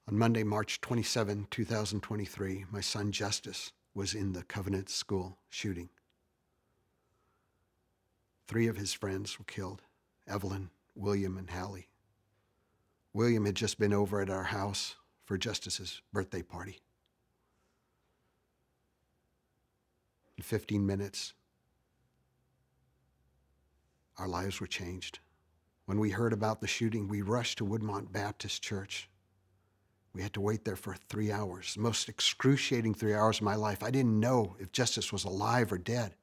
On Monday, March 27, 2023, my son Justice was in the Covenant School shooting. 3 of his friends were killed: Evelyn, William, and Hallie. William had just been over at our house for Justice's birthday party. In 15 minutes, our lives were changed. When we heard about the shooting, we rushed to Woodmont Baptist Church. We had to wait there for 3 hours, the most excruciating 3 hours of my life. I didn't know if Justice was alive or dead.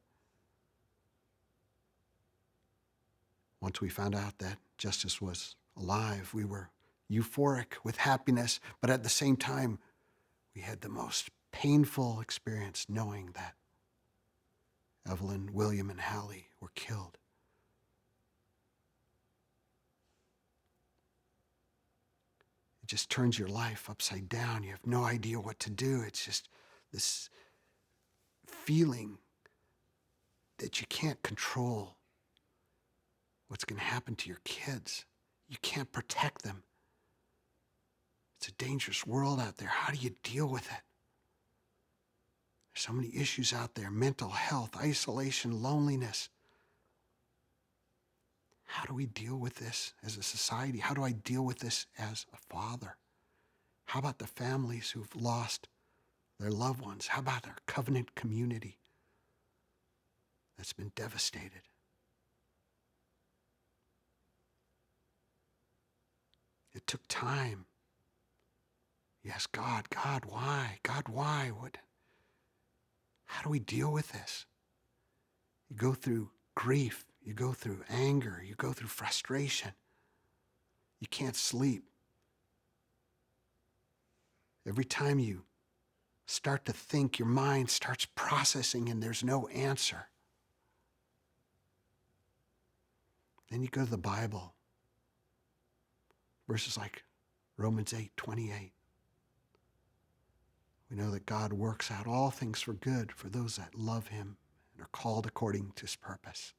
Once we found out that Justice was alive, we were euphoric with happiness, but at the same time, we had the most painful experience knowing that Evelyn, William, and Hallie were killed. It just turns your life upside down. You have no idea what to do. It's just this feeling that you can't control what's going to happen to your kids. You can't protect them. It's a dangerous world out there. How do you deal with it? There's so many issues out there: mental health, isolation, loneliness. How do we deal with this as a society? How do I deal with this as a father? How about the families who've lost their loved ones? How about our covenant community that's been devastated? It took time. Yes, God, why? God, why? How do we deal with this? You go through grief, you go through anger, you go through frustration. You can't sleep. Every time you start to think, your mind starts processing and there's no answer. Then you go to the Bible. Verses like Romans 8:28. We know that God works out all things for good for those that love him and are called according to his purpose.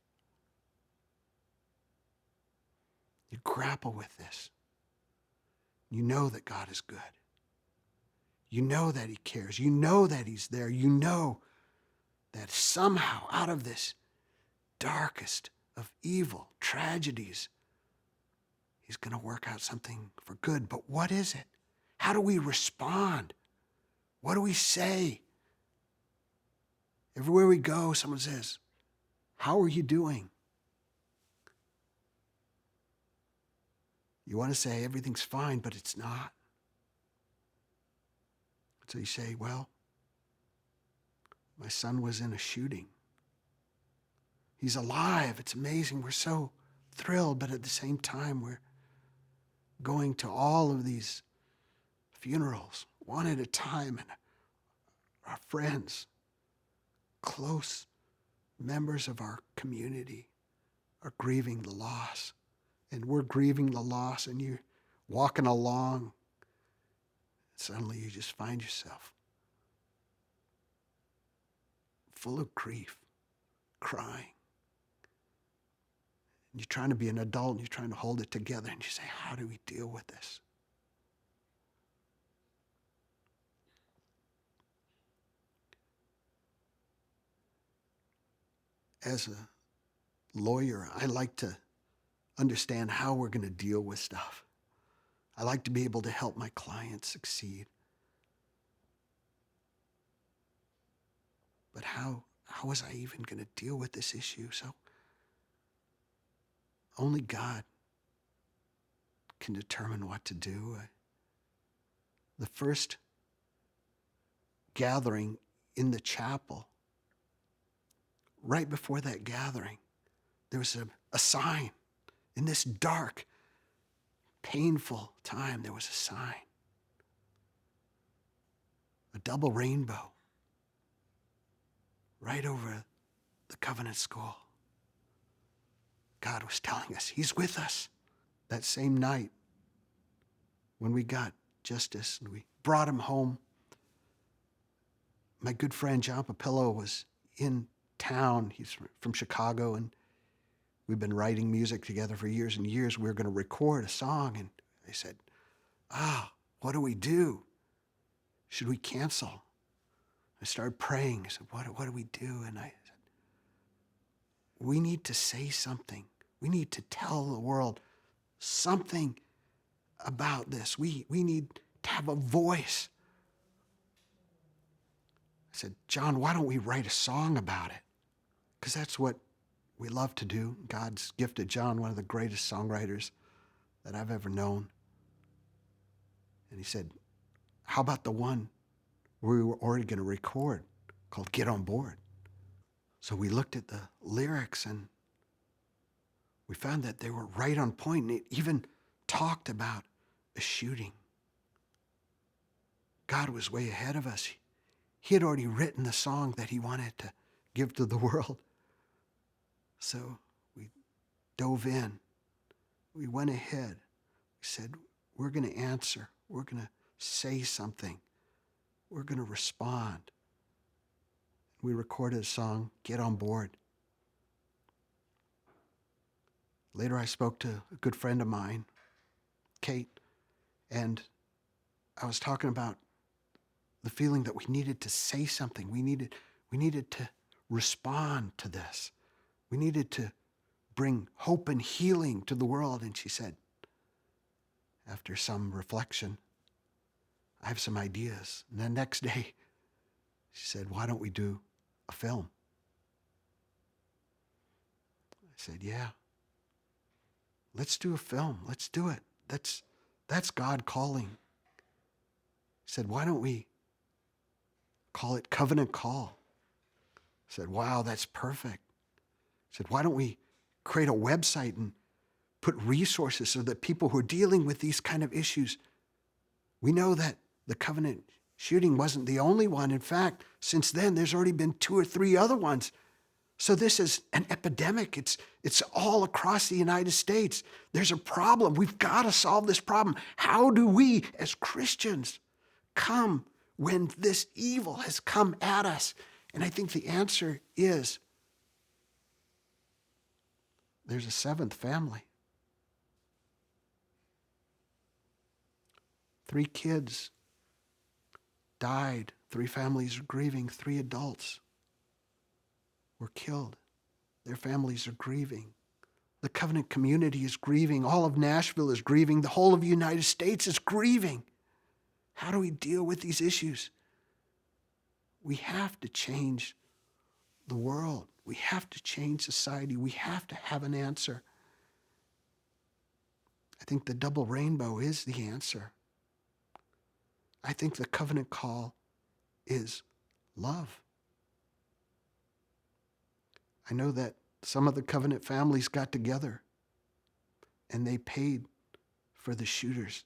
You grapple with this. You know that God is good. You know that he cares. You know that he's there. You know that somehow out of this darkest of evil tragedies, he's going to work out something for good. But what is it? How do we respond? What do we say? Everywhere we go, someone says, "How are you doing?" You want to say everything's fine, but it's not. So you say, "Well, my son was in a shooting. He's alive. It's amazing. We're so thrilled, but at the same time, we're going to all of these funerals, one at a time, and our friends, close members of our community, are grieving the loss. And we're grieving the loss, and you're walking along. Suddenly you just find yourself full of grief, crying. And you're trying to be an adult, and you're trying to hold it together, and you say, how do we deal with this? As a lawyer, I like to understand how we're going to deal with stuff. I like to be able to help my clients succeed. But how was I even going to deal with this issue? So only God can determine what to do. The first gathering in the chapel, right before that gathering, there was a sign. In this dark, painful time, there was a sign. A double rainbow right over the Covenant School. God was telling us he's with us. That same night, when we got Justice and we brought him home, my good friend John Papillo was in town. He's from Chicago, and we've been writing music together for years and years. We were going to record a song, and I said, What do we do? Should we cancel? I started praying. I said, what do we do? And I said, we need to say something. We need to tell the world something about this. We need to have a voice. I said, John, why don't we write a song about it? Because that's what we love to do. God's gifted John, one of the greatest songwriters that I've ever known. And he said, how about the one we were already going to record called Get On Board? So we looked at the lyrics and we found that they were right on point, and it even talked about a shooting. God was way ahead of us. He had already written the song that he wanted to give to the world. So we dove in. We went ahead. We said, we're going to answer. We're going to say something. We're going to respond. We recorded a song, Get On Board. Later, I spoke to a good friend of mine, Kate, and I was talking about the feeling that we needed to say something. We needed to respond to this. We needed to bring hope and healing to the world. And she said, after some reflection, I have some ideas. And the next day, she said, why don't we do a film? I said, yeah. Let's do a film. Let's do it. That's God calling. He said, why don't we call it Covenant Call? I said, wow, that's perfect. He said, why don't we create a website and put resources so that people who are dealing with these kind of issues, we know that the Covenant shooting wasn't the only one. In fact, since then, there's already been 2 or 3 other ones. So this is an epidemic. It's all across the United States. There's a problem. We've got to solve this problem. How do we, as Christians, come when this evil has come at us? And I think the answer is there's a 7th family. 3 kids died. 3 families are grieving. 3 adults were killed. Their families are grieving. The covenant community is grieving. All of Nashville is grieving. The whole of the United States is grieving. How do we deal with these issues? We have to change the world. We have to change society. We have to have an answer. I think the double rainbow is the answer. I think the covenant call is love. I know that some of the covenant families got together and they paid for the shooter's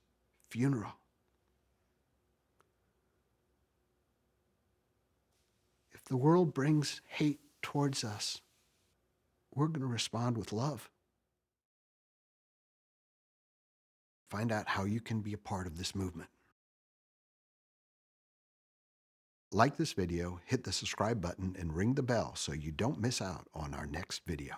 funeral. If the world brings hate towards us, we're going to respond with love. Find out how you can be a part of this movement. Like this video, hit the subscribe button, and ring the bell so you don't miss out on our next video.